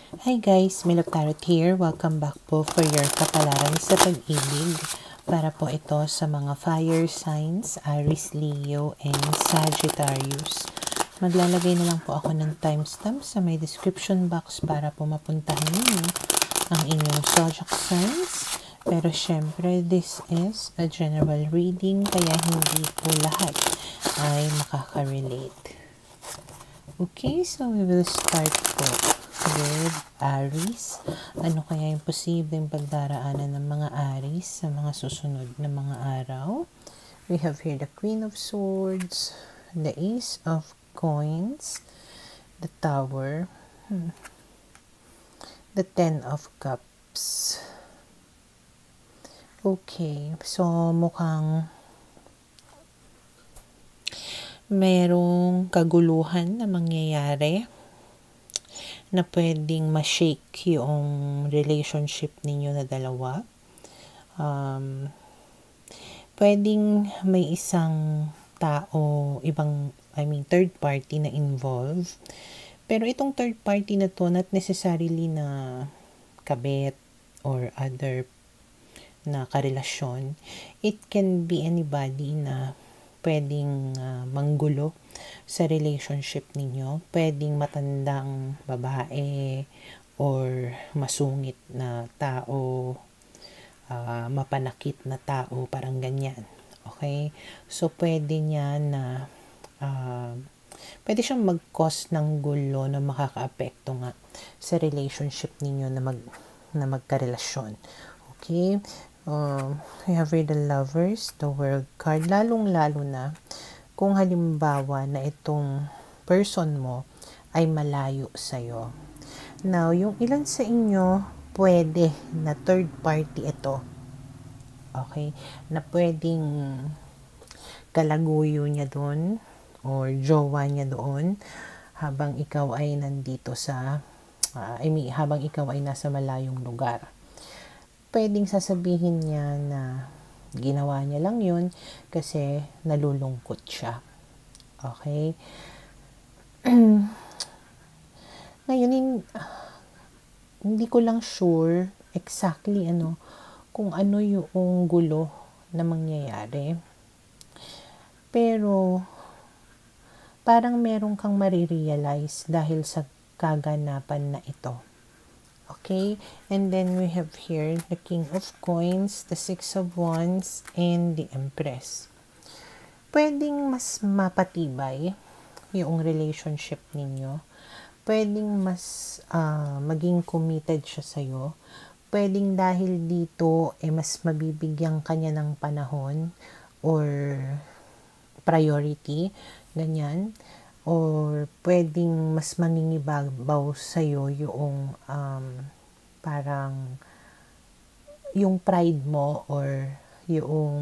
Hi guys, Milok Tarot here. Welcome back po for your kapalaran sa pag-ibig. Para po ito sa mga fire signs, Aries, Leo, and Sagittarius. Maglalagay na lang po ako ng timestamp sa may description box para po mapuntahan niyo ang inyong zodiac signs. Pero syempre, this is a general reading kaya hindi po lahat ay makaka-relate. Okay, so we will start po with Aries. Ano kaya yung posibleng pagdaraanan ng mga Aries sa mga susunod na mga araw? We have here the Queen of Swords, the Ace of Coins, the Tower, the Ten of Cups. Okay, so mukhang merong kaguluhan na mangyayari na pwedeng ma-shake yung relationship ninyo na dalawa. Pwedeng may isang tao, third party na involved. Pero itong third party na to, not necessarily na kabet or other na karelasyon. It can be anybody na pwedeng manggulo sa relationship ninyo. Pwedeng matandang babae or masungit na tao, mapanakit na tao, parang ganyan. Okay? So, pwede niya na pwede siyang mag-cause ng gulo na makaka-apekto nga sa relationship ninyo na magkarelasyon. Okay? We have here the Lovers, the World card, lalong-lalo na kung halimbawa na itong person mo ay malayo sa'yo. Now, yung ilan sa inyo, pwede na third party ito. Okay? Na pwedeng kalaguyo niya doon or jowa niya doon habang ikaw ay nandito sa, habang ikaw ay nasa malayong lugar. Pwedeng sasabihin niya na ginawa niya lang yun kasi nalulungkot siya. Okay? Ngayon, hindi ko lang sure exactly kung ano yung gulo na mangyayari. Pero, parang meron kang marirealize dahil sa kaganapan na ito. Okay, and then we have here the King of Coins, the Six of Wands, and the Empress. Pwedeng mas mapatibay yung relationship ninyo. Pwedeng mas maging committed siya sa'yo. Pwedeng dahil dito mas mabibigyan kanya ng panahon or priority, ganyan. Or pwedeng mas mangingibabaw sa'yo yung parang yung pride mo or yung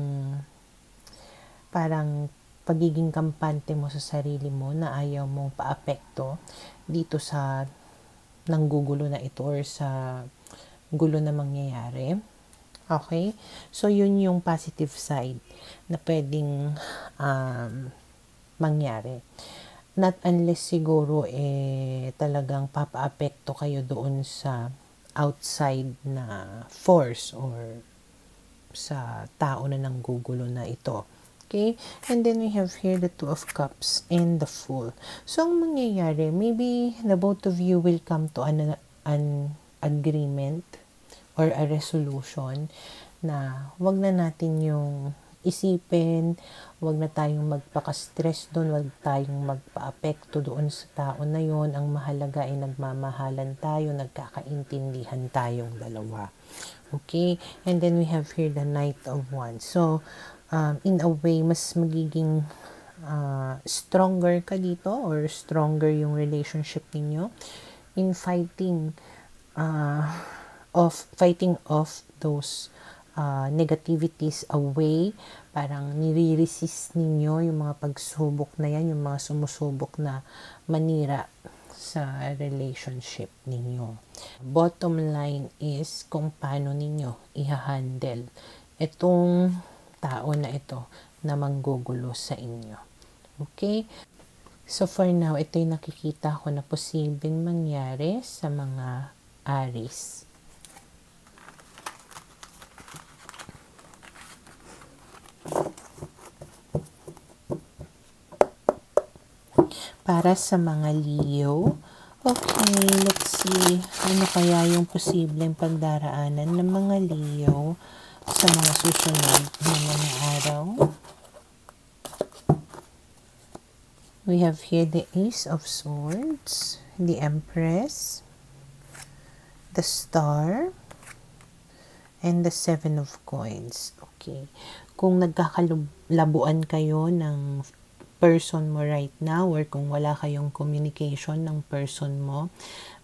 parang pagiging kampante mo sa sarili mo na ayaw mong paapekto dito sa nanggugulo na ito or sa gulo na mangyayari. Okay? So, yun yung positive side na pwedeng mangyari. Not unless siguro talagang papaapekto kayo doon sa outside na force or sa tao na nanggugulo na ito. Okay? And then we have here the Two of Cups and the Fool. So, ang mangyayari, maybe the both of you will come to an agreement or a resolution na wag na natin yung isipin, wag na tayong magpaka-stress doon, wag tayong magpa-apekto doon sa tao na yon. Ang mahalaga ay nagmamahalan tayo, nagkakaintindihan tayong dalawa. Okay? And then we have here the Knight of Wands. So, in a way, mas magiging stronger ka dito or stronger yung relationship ninyo in fighting off those negativities away. Parang nire-resist ninyo yung mga pagsubok na yan, yung mga sumusubok na manira sa relationship ninyo. Bottom line is kung paano ninyo i-handle itong tao na ito na manggugulo sa inyo. Okay? So for now, ito yung nakikita ko na posibleng mangyari sa mga Aries. Para sa mga Leo, okay, let's see, ano kaya yung posibleng pagdaraanan ng mga Leo sa mga susunod na mga araw. We have here the Ace of Swords, the Empress, the Star, and the Seven of Coins. Okay, kung nagkakalabuan kayo ng person mo right now, or kung wala kayong communication ng person mo,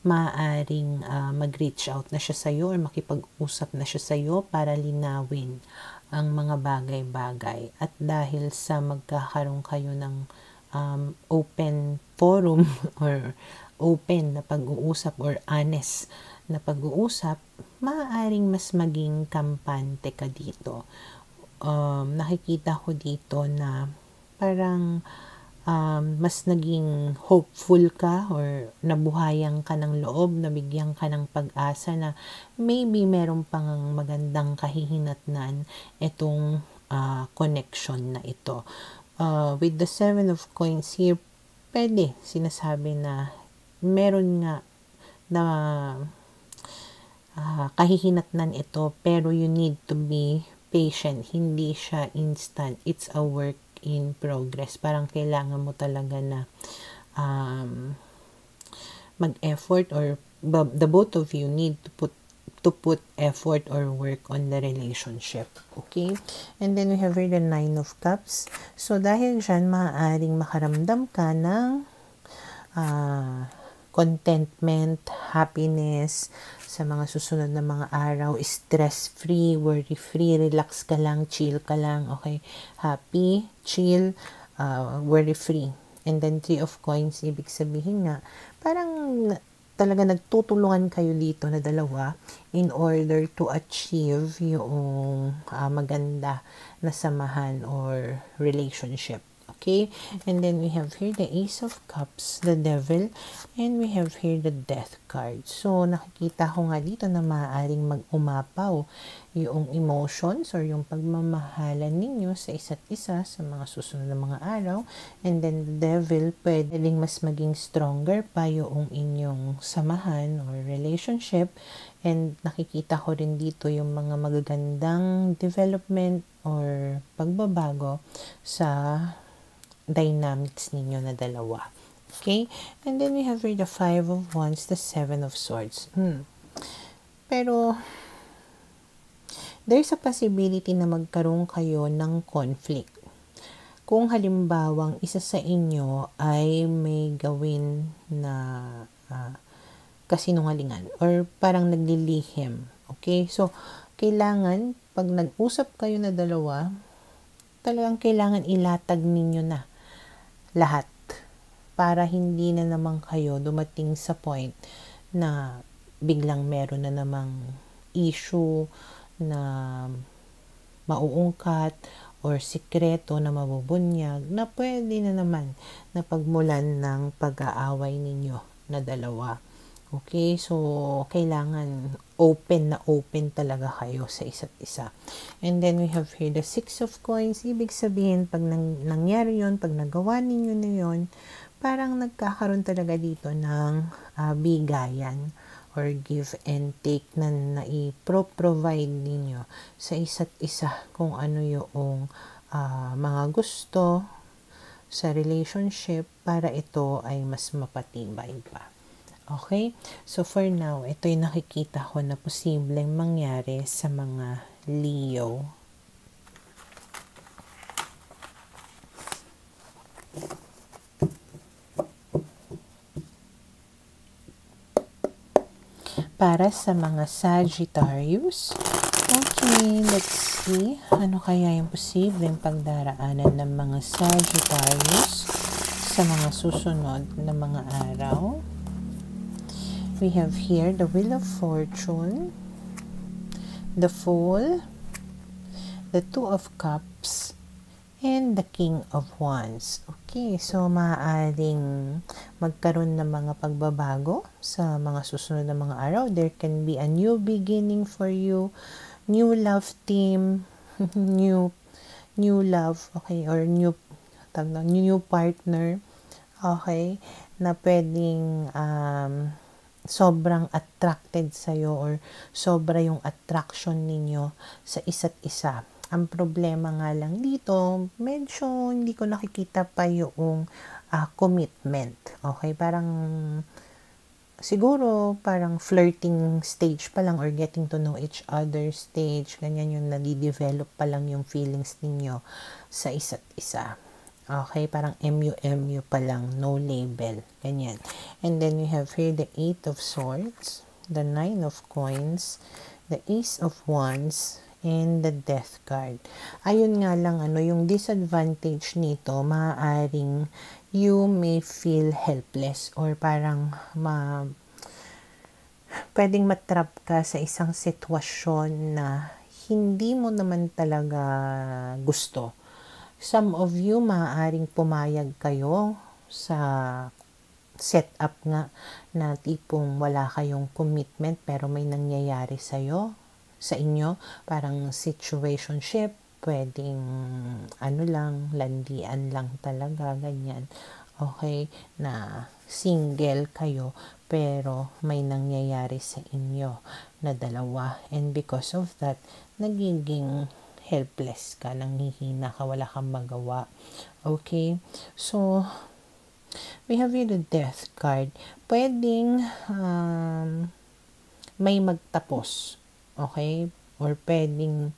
maaaring mag-reach out na siya sa'yo or makipag-usap na siya sa'yo para linawin ang mga bagay-bagay. At dahil sa magkakaroon kayo ng open forum or open na pag-uusap or honest na pag-uusap, maaaring mas maging kampante ka dito. Nakikita ko dito na parang mas naging hopeful ka or nabuhayan ka ng loob, nabigyan ka ng pag-asa na maybe meron pang magandang kahihinatnan itong connection na ito. With the Seven of Coins here, pwede sinasabi na meron nga na kahihinatnan ito, pero you need to be patient. Hindi siya instant. It's a work in progress. Parang kailangan mo talaga na mag-effort, or the both of you need to put effort or work on the relationship. Okay? And then we have here the Nine of Cups. So dahil dyan, maaaring makaramdam ka ng contentment, happiness sa mga susunod na mga araw, stress-free, worry-free, relax ka lang, chill ka lang, okay? Happy, chill, worry-free. And then Three of Coins, ibig sabihin nga, parang talaga nagtutulungan kayo dito na dalawa in order to achieve yung maganda na samahan or relationship. Okay, and then we have here the Ace of Cups, the Devil, and we have here the Death card. So, nakikita ko nga dito na maaaring mag-umapaw yung emotions or yung pagmamahalan ninyo sa isa't isa sa mga susunod na mga araw. And then the Devil, pwedeng mas maging stronger pa yung inyong samahan or relationship. And nakikita ko rin dito yung mga magagandang development or pagbabago sa dynamics ninyo na dalawa. Okay? And then we have here the Five of Wands, the Seven of Swords. Pero, there's a possibility na magkaroon kayo ng conflict. Kung halimbawang isa sa inyo ay may gawin na kasinungalingan or parang naglilihim. Okay? So, kailangan, pag nag-usap kayo na dalawa, talagang kailangan ilatag ninyo na lahat para hindi na naman kayo dumating sa point na biglang meron na namang issue na mauungkat or sikreto na mabubunyag na pwede na naman na pagmulan ng pag-aaway ninyo na dalawa. Okay, so kailangan open talaga kayo sa isa't isa. And then we have here the Six of Coins. Ibig sabihin, pag nangyari yun, pag nagawa ninyo na yun, parang nagkakaroon talaga dito ng bigayan or give and take na i-provide ninyo sa isa't isa kung ano yung mga gusto sa relationship para ito ay mas mapatibay pa. Okay? So, for now, ito yung nakikita ko na posibleng mangyari sa mga Leo. Para sa mga Sagittarius, okay, let's see. Ano kaya yung posibleng pagdaraanan ng mga Sagittarius sa mga susunod na mga araw? We have here the Wheel of Fortune, the Fool, the Two of Cups, and the King of Wands. Okay, so maaaring magkaroon ng mga pagbabago sa mga susunod na mga araw. There can be a new beginning for you, new love team, new love, okay, or new partner, okay, na pwedeng sobrang attracted sa'yo or sobra yung attraction ninyo sa isa't isa. Ang problema nga lang dito, medyo hindi ko nakikita pa yung commitment. Okay, parang siguro parang flirting stage pa lang or getting to know each other stage, ganyan yung nadi-develop pa lang yung feelings ninyo sa isa't isa. Okay, parang MU pa lang, no label, ganyan. And then we have here the 8 of Swords, the 9 of Coins, the Ace of Wands, and the Death card. Ayun nga lang, yung disadvantage nito, maaaring you may feel helpless or parang pwedeng matrap ka sa isang sitwasyon na hindi mo naman talaga gusto. Some of you, maaaring pumayag kayo sa setup nga na tipong wala kayong commitment pero may nangyayari sa inyo, parang situationship, pwedeng landian lang talaga, ganyan. Okay, na single kayo pero may nangyayari sa inyo na dalawa, and because of that, nagiging helpless ka, nanghihina ka, wala kang magawa. Okay? So, we have here the Death card. Pwedeng may magtapos. Okay? Or pwedeng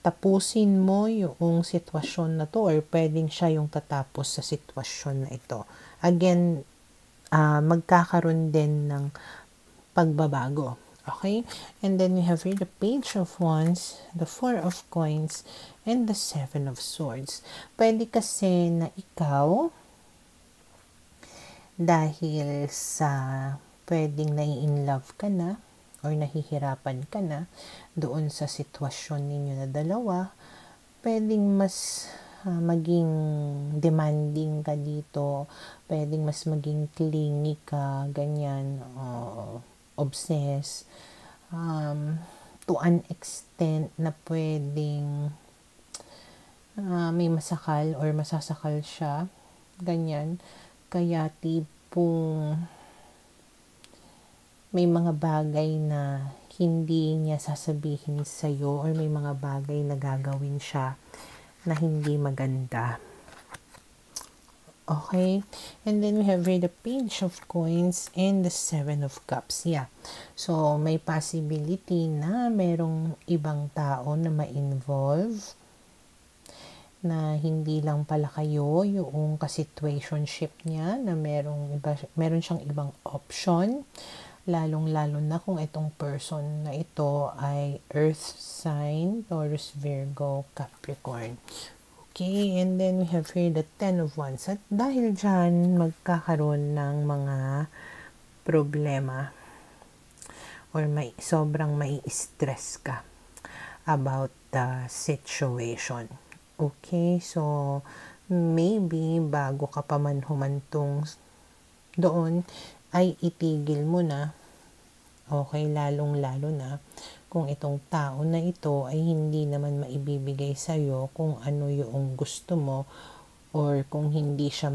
tapusin mo yung sitwasyon na to or pwedeng siya yung tatapos sa sitwasyon na ito. Again, magkakaroon din ng pagbabago. Okay? And then we have here the Page of Wands, the 4 of Coins, and the 7 of Swords. Pwede kasi na ikaw, dahil sa pwedeng nai-inlove ka na, or nahihirapan ka na, doon sa sitwasyon ninyo na dalawa, pwedeng mas maging demanding ka dito, pwedeng mas maging clingy ka, ganyan, obsessed, to an extent na pwedeng may masakal or masasakal siya, ganyan. Kaya tipong may mga bagay na hindi niya sasabihin sa'yo or may mga bagay na gagawin siya na hindi maganda. Okay? And then we have here the Page of Coins and the 7 of Cups. Yeah. So, may possibility na merong ibang tao na ma-involve na hindi lang pala kayo yung ka-situationship niya, na meron siyang ibang option, lalong-lalo na kung itong person na ito ay Earth sign, Taurus, Virgo, Capricorn. Okay, and then we have here the 10 of Wands. At dahil dyan, magkakaroon ng mga problema or sobrang mai-stress ka about the situation. Okay, so maybe bago ka pa man humantong doon, ay itigil mo na. Okay, lalong-lalo na kung itong tao na ito ay hindi naman maibibigay sa'yo kung ano yung gusto mo or kung hindi siya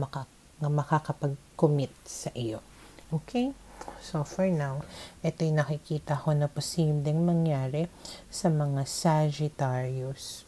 makakapag-commit sa iyo. Okay? So, for now, ito yung nakikita ko na posibleng mangyari sa mga Sagittarius.